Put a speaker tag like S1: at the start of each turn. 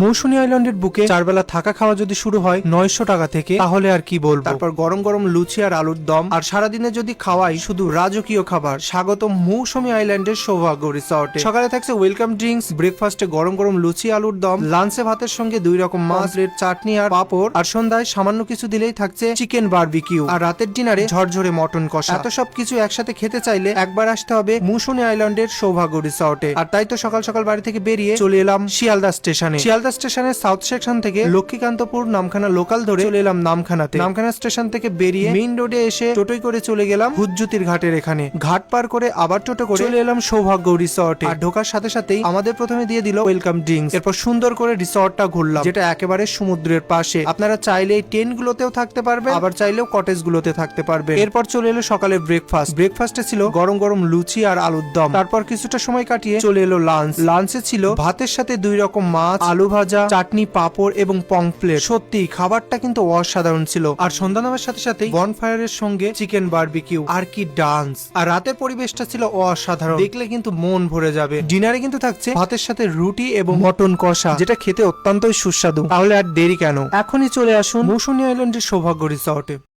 S1: মৌসুমী আইল্যান্ডের বুকে 4 বেলা থাকা খাওয়া যদি শুরু হয় 900 টাকা থেকে, তাহলে আর কি বলবো। তারপর গরম গরম লুচি আর আলুর দম, আর সারাদিনে যদি খাওয়াই শুধু রাজকীয় খাবার। স্বাগত মৌসুমী আইল্যান্ডের সৌভাগ্য রিসর্টে। সকালে থাকছে ওয়েলকাম ড্রিঙ্কস, ব্রেকফাস্টে গরম গরম লুচি আলুর দম, লাঞ্চে ভাতের সঙ্গে 2 রকম মাছ, রেড চাটনি আর পাপড়, আর সন্ধ্যায় সামান্য কিছু দিলেই থাকছে চিকেন বারবিকিউ, আর রাতের ডিনারে ঝরঝরে মটন কষা। এত সবকিছু একসাথে খেতে চাইলে একবার আসতে হবে মৌসুমী আইল্যান্ডের সৌভাগ্য রিসর্টে। আর তাই তো সকাল সকাল বাড়ি থেকে বেরিয়ে চলে এলাম শিয়ালদা স্টেশনে। শিয়ালদা স্টেশনের সাউথ সেকশন থেকে লক্ষ্মীকান্তপুর নামখানা লোকাল ধরে চলে এলাম নামখানাতে। নামখানা স্টেশন থেকে বেরিয়ে মেইন রোডে এসে টোটোয় করে চলে গেলাম হুজ্জুতির ঘাটের এখানে। ঘাট পার করে আবার টোটো করে চলে এলাম সৌভাগ্য রিসর্টে। আর ঢোকার সাথে সাথেই আমাদের প্রথমে দিয়ে দিল ওয়েলকাম ড্রিঙ্কস। এরপর সুন্দর করে রিসর্টটা ঘুরলাম, যেটা একেবারে সমুদ্রের পাশে। আপনারা চাইলে টেন্ট গুলোতেও থাকতে পারবেন, আবার চাইলেও কটেজ গুলোতে থাকতে পারবেন। এরপর চলে এলো সকালের ব্রেকফাস্ট। ব্রেকফাস্টে ছিল গরম গরম লুচি আর আলুর দম। তারপর কিছুটা সময় কাটিয়ে চলে এলো লাঞ্চ। লাঞ্চে ছিল ভাতের সাথে 2 রকম মাছ, আলু ভাজা, চাটনি, পাপড় এবং পমফ্লেট। সত্যি খাবারটা কিন্তু অসাধারণ ছিল। আর সন্ধ্যা নামার সাথে সাথে বনফায়ারের সঙ্গে চিকেন বারবিকিউ, আর কি ডান্স। আর রাতের পরিবেশটা ছিল অসাধারণ, দেখলে কিন্তু মন ভরে যাবে। ডিনারে কিন্তু থাকছে ভাতের সাথে রুটি এবং মটন কষা, যেটা খেতে অত্যন্তই সুস্বাদু। তাহলে আর দেরি কেন, এখনই চলে আসুন মৌসুমী আইল্যান্ডের সৌভাগ্য রিসর্টে।